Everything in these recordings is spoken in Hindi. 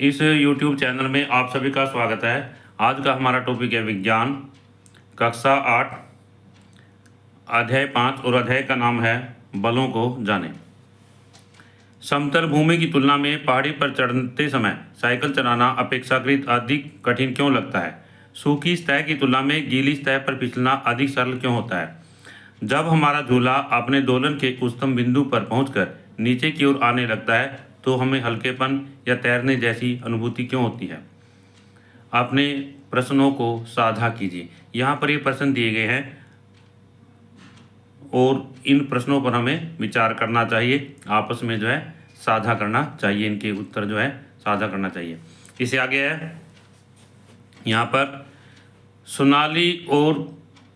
इस YouTube चैनल में आप सभी का स्वागत है। आज का हमारा टॉपिक है विज्ञान, कक्षा 8, अध्याय 5 और अध्याय का नाम है बलों को जाने। समतल भूमि की तुलना में पहाड़ी पर चढ़ते समय साइकिल चलाना अपेक्षाकृत अधिक कठिन क्यों लगता है? सूखी सतह की तुलना में गीली सतह पर फिसलना अधिक सरल क्यों होता है? जब हमारा झूला अपने दोलन के उच्चतम बिंदु पर पहुंचकर नीचे की ओर आने लगता है तो हमें हल्केपन या तैरने जैसी अनुभूति क्यों होती है? अपने प्रश्नों को साझा कीजिए। यहाँ पर ये प्रश्न दिए गए हैं और इन प्रश्नों पर हमें विचार करना चाहिए, आपस में जो है साझा करना चाहिए, इनके उत्तर जो है साझा करना चाहिए। इससे आगे है यहाँ पर सोनाली और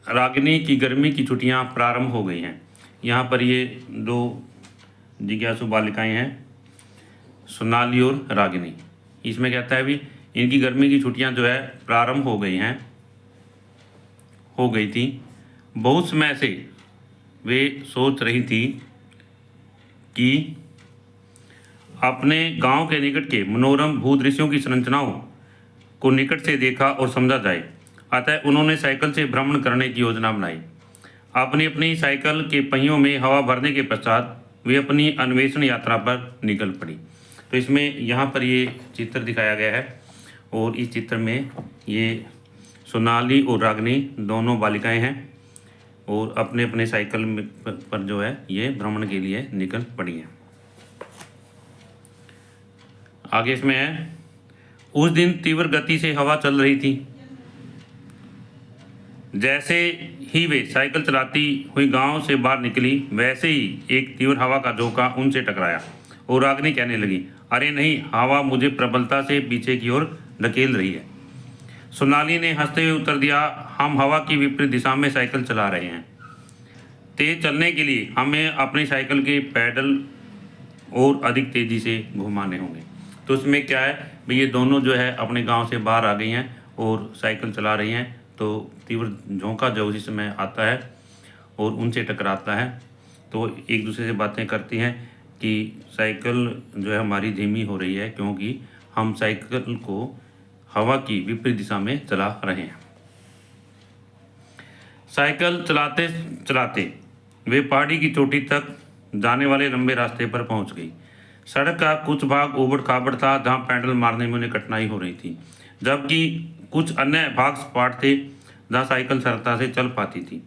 रागिनी की गर्मी की छुट्टियाँ प्रारंभ हो गई हैं। यहाँ पर ये दो जिज्ञासु बालिकाएं हैं, सोनाली और रागिनी। इसमें कहता है भी इनकी गर्मी की छुट्टियां जो है प्रारंभ हो गई थी। बहुत समय से वे सोच रही थी कि अपने गांव के निकट के मनोरम भूदृश्यों की संरचनाओं को निकट से देखा और समझा जाए। अतः उन्होंने साइकिल से भ्रमण करने की योजना बनाई। अपनी अपनी साइकिल के पहियों में हवा भरने के पश्चात वे अपनी अन्वेषण यात्रा पर निकल पड़ी। तो इसमें यहाँ पर ये चित्र दिखाया गया है और इस चित्र में ये सोनाली और रागिनी दोनों बालिकाएं हैं और अपने अपने साइकिल पर जो है ये भ्रमण के लिए निकल पड़ी हैं। आगे इसमें है, उस दिन तीव्र गति से हवा चल रही थी। जैसे ही वे साइकिल चलाती हुई गांव से बाहर निकली वैसे ही एक तीव्र हवा का झोंका उनसे टकराया और रागिनी कहने लगी, अरे नहीं, हवा मुझे प्रबलता से पीछे की ओर धकेल रही है। सोनाली ने हंसते हुए उत्तर दिया, हम हवा की विपरीत दिशा में साइकिल चला रहे हैं। तेज चलने के लिए हमें अपनी साइकिल के पैडल और अधिक तेजी से घुमाने होंगे। तो इसमें क्या है भाई, ये दोनों जो है अपने गांव से बाहर आ गई हैं और साइकिल चला रही हैं। तो तीव्र झोंका जो उसी समय आता है और उनसे टकराता है, तो एक दूसरे से बातें करती हैं कि साइकिल जो है हमारी धीमी हो रही है क्योंकि हम साइकिल को हवा की विपरीत दिशा में चला रहे हैं। साइकिल चलाते चलाते वे पहाड़ी की चोटी तक जाने वाले लंबे रास्ते पर पहुंच गई। सड़क का कुछ भाग ऊबड़ खाबड़ था जहां पैडल मारने में उन्हें कठिनाई हो रही थी, जबकि कुछ अन्य भाग सपाट थे जहां साइकिल सरलता से चल पाती थी।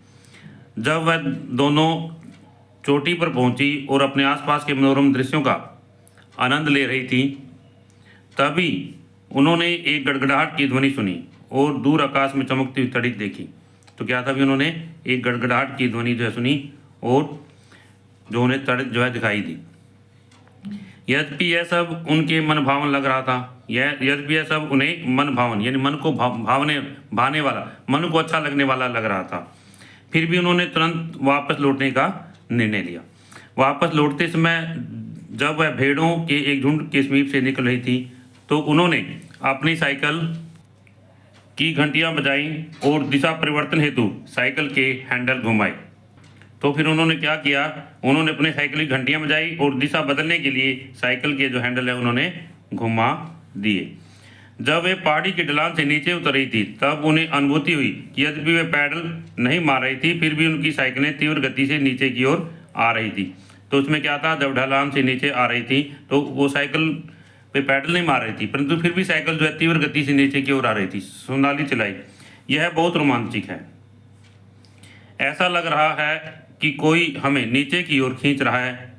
जब वह दोनों चोटी पर पहुंची और अपने आसपास के मनोरम दृश्यों का आनंद ले रही थी, तभी उन्होंने एक गड़गड़ाहट की ध्वनि सुनी और दूर आकाश में चमकती हुई तड़ित देखी। तो क्या था भी, उन्होंने एक गड़गड़ाहट की ध्वनि जो है सुनी और जो उन्हें तड़ित जो है दिखाई दी। यद्यपि यह सब उनके मन भावन लग रहा था, यद्यपि यह सब उन्हें मन भावन यानी मन को भाने वाला, मन को अच्छा लगने वाला लग रहा था, फिर भी उन्होंने तुरंत वापस लौटने का निर्णय लिया। वापस लौटते समय जब वह भेड़ों के एक झुंड के समीप से निकल रही थी तो उन्होंने अपनी साइकिल की घंटियां बजाई और दिशा परिवर्तन हेतु साइकिल के हैंडल घुमाए। तो फिर उन्होंने क्या किया, उन्होंने अपनी साइकिल की घंटियां बजाई और दिशा बदलने के लिए साइकिल के जो हैंडल है उन्होंने घुमा दिए। जब वे पहाड़ी की ढलान से नीचे उतर रही थी तब उन्हें अनुभूति हुई कि यद्यपि वे पैडल नहीं मार रही थी फिर भी उनकी साइकिलें तीव्र गति से नीचे की ओर आ रही थी। तो उसमें क्या था, जब ढलान से नीचे आ रही थी तो वो साइकिल पे पैडल नहीं मार रही थी परंतु फिर भी साइकिल जो है तीव्र गति से नीचे की ओर आ रही थी। सोनाली चलाई, यह बहुत रोमांचक है। ऐसा लग रहा है कि कोई हमें नीचे की ओर खींच रहा है,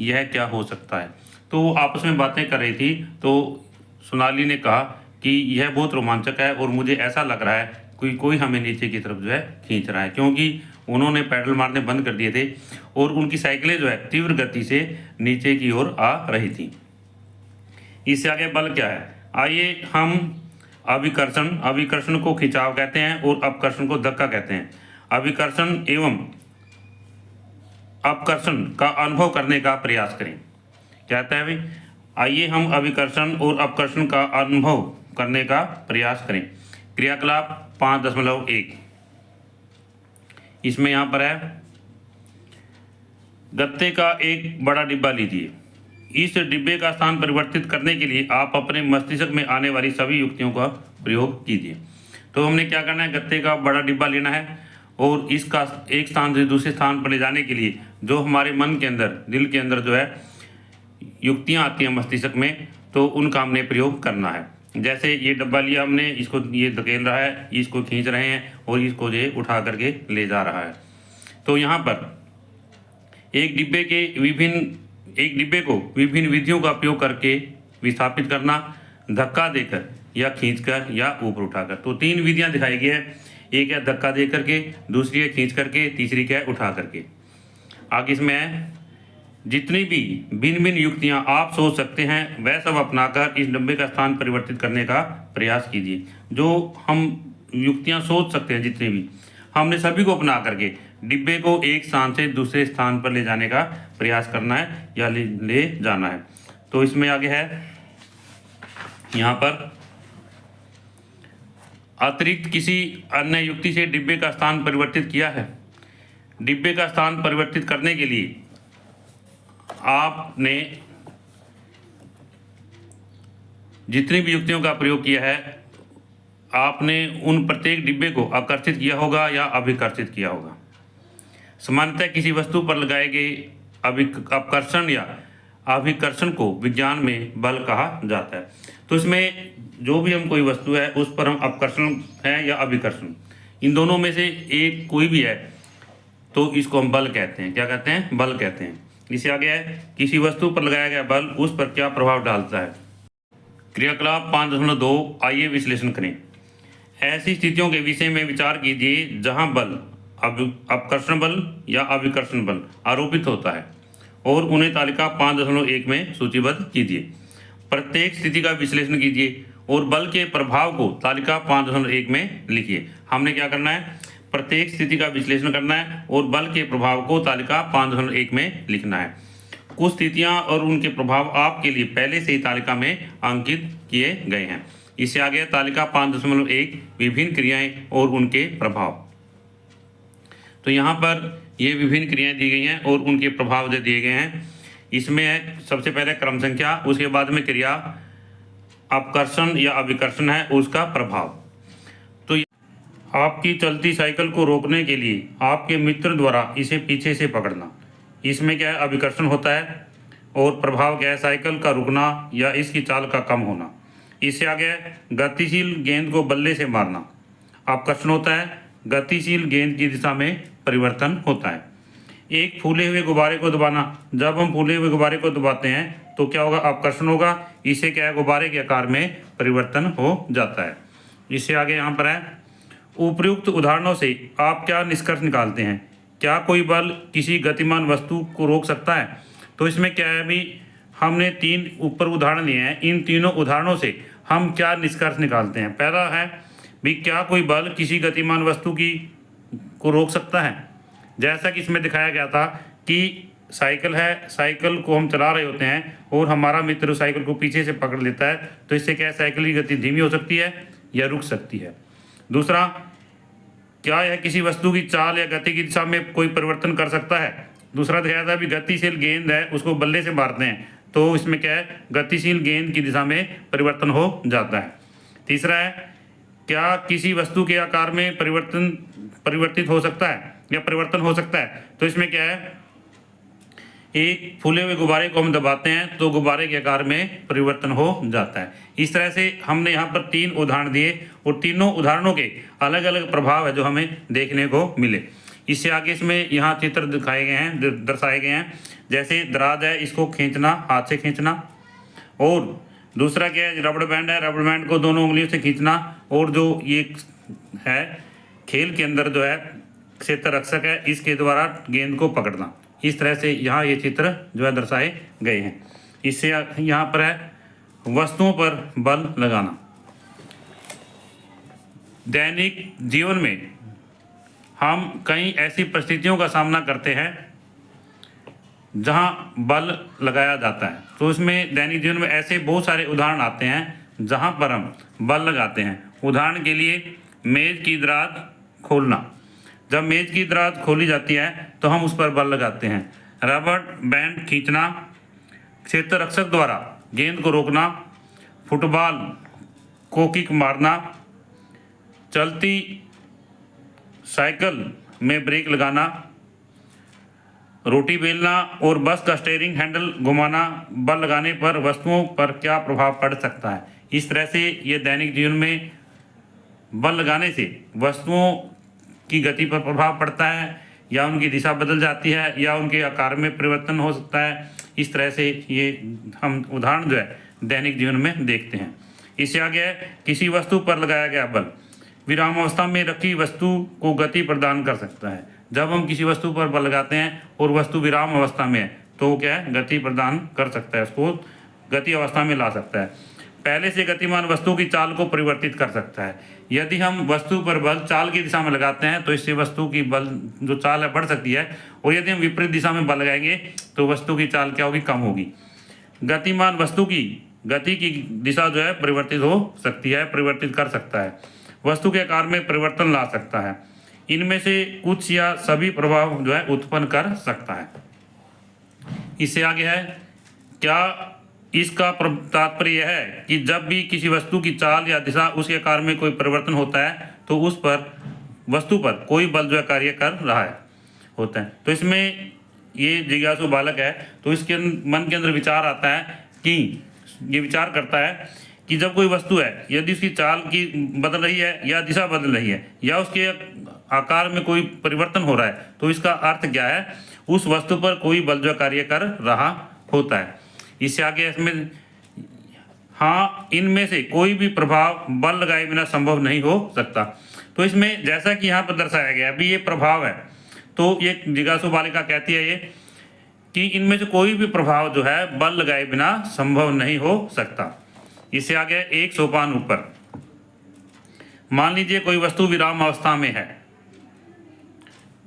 यह क्या हो सकता है? तो वो आपस में बातें कर रही थी। तो सोनाली ने कहा कि यह बहुत रोमांचक है और मुझे ऐसा लग रहा है कोई हमें नीचे की तरफ जो है खींच रहा है, क्योंकि उन्होंने पैडल मारने बंद कर दिए थे और उनकी साइकिलें जो है तीव्र गति से नीचे की ओर आ रही थी। इससे आगे बल क्या है, आइए हम अभिकर्षण को खिंचाव कहते हैं और अपकर्षण को धक्का कहते हैं। अभिकर्षण एवं अपकर्षण का अनुभव करने का प्रयास करें। कहता है भाई, आइए हम अभिकर्षण और अपकर्षण का अनुभव करने का प्रयास करें। क्रियाकलाप 5.1 इसमें यहाँ पर है, गत्ते का एक बड़ा डिब्बा लीजिए। इस डिब्बे का स्थान परिवर्तित करने के लिए आप अपने मस्तिष्क में आने वाली सभी युक्तियों का प्रयोग कीजिए। तो हमने क्या करना है, गत्ते का बड़ा डिब्बा लेना है और इसका एक स्थान से दूसरे स्थान पर ले जाने के लिए जो हमारे मन के अंदर, दिल के अंदर जो है युक्तियाँ आती हैं मस्तिष्क में, तो उनका हमने प्रयोग करना है। जैसे ये डब्बा लिया हमने, इसको ये धकेल रहा है, इसको खींच रहे हैं और इसको ये उठा करके ले जा रहा है। तो यहाँ पर एक डिब्बे को विभिन्न विधियों का उपयोग करके विस्थापित करना, धक्का देकर या खींचकर या ऊपर उठाकर। तो 3 विधियां दिखाई गई है। एक है धक्का दे करके, दूसरी है खींच करके, तीसरी क्या है उठा करके। आगे इसमें है जितनी भी भिन्न भिन्न युक्तियां आप सोच सकते हैं वह सब अपनाकर इस डब्बे का स्थान परिवर्तित करने का प्रयास कीजिए। जो हम युक्तियां सोच सकते हैं जितनी भी, हमने सभी को अपना करके डिब्बे को एक स्थान से दूसरे स्थान पर ले जाने का प्रयास करना है या ले जाना है। तो इसमें आगे है यहाँ पर अतिरिक्त किसी अन्य युक्ति से डिब्बे का स्थान परिवर्तित किया है। डिब्बे का स्थान परिवर्तित करने के लिए आपने जितनी भी युक्तियों का प्रयोग किया है, आपने उन प्रत्येक डिब्बे को आकर्षित किया होगा या अभिकर्षित किया होगा। सामान्यतः किसी वस्तु पर लगाए गए अपकर्षण या अभिकर्षण को विज्ञान में बल कहा जाता है। तो इसमें जो भी हम कोई वस्तु है उस पर हम अपकर्षण है या अभिकर्षण, इन दोनों में से एक कोई भी है तो इसको हम बल कहते हैं। क्या कहते हैं? बल कहते हैं। इसे आगे है किसी वस्तु पर लगाया गया बल उस पर क्या प्रभाव डालता है। क्रियाकलाप 5.2 आइए विश्लेषण करें। ऐसी स्थितियों के विषय में विचार कीजिए जहां बल अपकर्षण बल या अभिकर्षण बल आरोपित होता है और उन्हें तालिका 5.1 में सूचीबद्ध कीजिए। प्रत्येक स्थिति का विश्लेषण कीजिए और बल के प्रभाव को तालिका 5.1 में लिखिए। हमने क्या करना है, प्रत्येक स्थिति का विश्लेषण करना है और बल के प्रभाव को तालिका 5.1 में लिखना है। कुछ स्थितियां और उनके प्रभाव आपके लिए पहले से ही तालिका में अंकित किए गए हैं। इससे आगे तालिका 5.1 विभिन्न क्रियाएं और उनके प्रभाव। तो यहाँ पर ये विभिन्न क्रियाएं दी गई हैं और उनके प्रभाव जो दिए गए हैं। इसमें है सबसे पहले क्रम संख्या, उसके बाद में क्रिया अपकर्षण या अभिकर्षण है उसका प्रभाव। तो आपकी चलती साइकिल को रोकने के लिए आपके मित्र द्वारा इसे पीछे से पकड़ना, इसमें क्या है अभिकर्षण होता है और प्रभाव क्या है साइकिल का रुकना या इसकी चाल का कम होना। इससे आगे गतिशील गेंद को बल्ले से मारना, अपकर्षण होता है, गतिशील गेंद की दिशा में परिवर्तन होता है। एक फूले हुए गुब्बारे को दबाना, जब हम फूले हुए गुब्बारे को दबाते हैं तो क्या होगा, अपकर्षण होगा, इससे क्या है गुब्बारे के आकार में परिवर्तन हो जाता है। इससे आगे यहाँ पर है उपयुक्त उदाहरणों से आप क्या निष्कर्ष निकालते हैं। क्या कोई बल किसी गतिमान वस्तु को रोक सकता है। तो इसमें क्या है, अभी हमने 3 ऊपर उदाहरण लिए हैं, इन तीनों उदाहरणों से हम क्या निष्कर्ष निकालते हैं। पहला है भी क्या कोई बल किसी गतिमान वस्तु को रोक सकता है। जैसा कि इसमें दिखाया गया था कि साइकिल है, साइकिल को हम चला रहे होते हैं और हमारा मित्र साइकिल को पीछे से पकड़ लेता है, तो इससे क्या है साइकिल की गति धीमी हो सकती है या रुक सकती है। दूसरा, क्या यह किसी वस्तु की चाल या गति की दिशा में कोई परिवर्तन कर सकता है। दूसरा दिखाया था भी गतिशील गेंद है उसको बल्ले से मारते हैं तो इसमें क्या है गतिशील गेंद की दिशा में परिवर्तन हो जाता है। तीसरा है क्या किसी वस्तु के आकार में परिवर्तित हो सकता है या परिवर्तन हो सकता है। तो इसमें क्या है, एक फूले हुए गुब्बारे को हम दबाते हैं तो गुब्बारे के आकार में परिवर्तन हो जाता है। इस तरह से हमने यहाँ पर 3 उदाहरण दिए और तीनों उदाहरणों के अलग अलग प्रभाव है जो हमें देखने को मिले। इससे आगे इसमें यहाँ चित्र दिखाए गए हैं, दर्शाए गए हैं। जैसे दराज है, इसको खींचना, हाथ से खींचना। और दूसरा क्या है, रबड़ बैंड है, रबड़ बैंड को दोनों उंगलियों से खींचना। और जो ये है खेल के अंदर जो है क्षेत्र रक्षक है, इसके द्वारा गेंद को पकड़ना। इस तरह से यहाँ ये चित्र जो है दर्शाए गए हैं। इससे यहाँ पर है वस्तुओं पर बल लगाना। दैनिक जीवन में हम कई ऐसी परिस्थितियों का सामना करते हैं जहाँ बल लगाया जाता है। तो इसमें दैनिक जीवन में ऐसे बहुत सारे उदाहरण आते हैं जहाँ पर हम बल लगाते हैं। उदाहरण के लिए मेज़ की दराज खोलना, जब मेज़ की दराज खोली जाती है तो हम उस पर बल लगाते हैं। रबड़ बैंड खींचना, क्षेत्र रक्षक द्वारा गेंद को रोकना, फुटबॉल को किक मारना, चलती साइकिल में ब्रेक लगाना, रोटी बेलना और बस का स्टीयरिंग हैंडल घुमाना, बल लगाने पर वस्तुओं पर क्या प्रभाव पड़ सकता है। इस तरह से ये दैनिक जीवन में बल लगाने से वस्तुओं की गति पर प्रभाव पड़ता है, या उनकी दिशा बदल जाती है, या उनके आकार में परिवर्तन हो सकता है। इस तरह से ये हम उदाहरण जो है दैनिक जीवन में देखते हैं। इससे आगे है, किसी वस्तु पर लगाया गया बल विराम अवस्था में रखी वस्तु को गति प्रदान कर सकता है। जब हम किसी वस्तु पर बल लगाते हैं और वस्तु विराम अवस्था में है तो वो क्या है, गति प्रदान कर सकता है, उसको गति अवस्था में ला सकता है। पहले से गतिमान वस्तु की चाल को परिवर्तित कर सकता है। यदि हम वस्तु पर बल चाल की दिशा में लगाते हैं तो इससे वस्तु की बल जो चाल है बढ़ सकती है, और यदि हम विपरीत दिशा में बल लगाएंगे तो वस्तु की चाल क्या होगी, कम होगी। गतिमान वस्तु की गति की दिशा जो है परिवर्तित हो सकती है, परिवर्तित कर सकता है, वस्तु के आकार में परिवर्तन ला सकता है। इनमें से कुछ या सभी प्रभाव जो है उत्पन्न कर सकता है। इससे आगे है, क्या इसका तात्पर्य यह है कि जब भी किसी वस्तु की चाल या दिशा उसके आकार में कोई परिवर्तन होता है तो उस पर वस्तु पर कोई बल जो है कार्य कर रहा है होता है। तो इसमें ये जिज्ञासु बालक है तो इसके मन के अंदर विचार आता है कि ये विचार करता है कि जब कोई वस्तु है, यदि उसकी चाल की बदल रही है या दिशा बदल रही है या उसके आकार में कोई परिवर्तन हो रहा है तो इसका अर्थ क्या है, उस वस्तु पर कोई बल जो कार्य कर रहा होता है। इससे आगे इसमें हाँ, इनमें से कोई भी प्रभाव बल लगाए बिना संभव नहीं हो सकता। तो इसमें जैसा कि यहाँ पर दर्शाया गया अभी ये प्रभाव है, तो ये जिज्ञासु बालिका कहती है ये कि इनमें से कोई भी प्रभाव जो है बल लगाए बिना संभव नहीं हो सकता। इससे आगे एक सोपान ऊपर, मान लीजिए कोई वस्तु विराम अवस्था में है,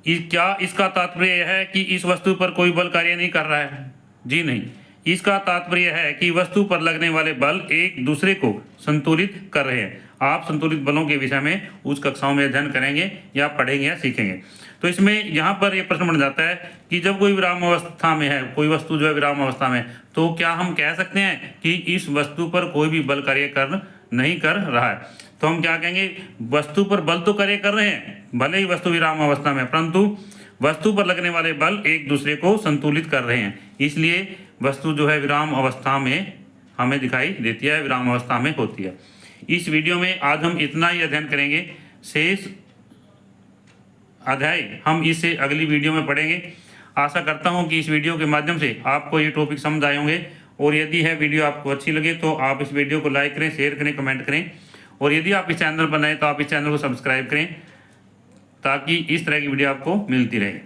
क्या इसका तात्पर्य यह है कि इस वस्तु पर कोई बल कार्य नहीं कर रहा है? जी नहीं, इसका तात्पर्य है कि वस्तु पर लगने वाले बल एक दूसरे को संतुलित कर रहे हैं। आप संतुलित बलों के विषय में उस कक्षाओं में अध्ययन करेंगे या पढ़ेंगे या सीखेंगे। तो इसमें यहाँ पर यह प्रश्न बन जाता है कि जब कोई विराम अवस्था में है, कोई वस्तु जो है विराम अवस्था में, तो क्या हम कह सकते हैं कि इस वस्तु पर कोई भी बल कार्य नहीं कर रहा है? तो हम क्या कहेंगे, वस्तु पर बल तो कार्य कर रहे हैं, भले ही वस्तु विराम अवस्था में, परंतु वस्तु पर लगने वाले बल एक दूसरे को संतुलित कर रहे हैं, इसलिए वस्तु जो है विराम अवस्था में हमें दिखाई देती है, विराम अवस्था में होती है। इस वीडियो में आज हम इतना ही अध्ययन करेंगे, शेष अध्याय हम इसे अगली वीडियो में पढ़ेंगे। आशा करता हूं कि इस वीडियो के माध्यम से आपको ये टॉपिक समझ आए होंगे, और यदि है वीडियो आपको अच्छी लगे तो आप इस वीडियो को लाइक करें, शेयर करें, कमेंट करें, और यदि आप इस चैनल पर नए तो आप इस चैनल को सब्सक्राइब करें ताकि इस तरह की वीडियो आपको मिलती रहे।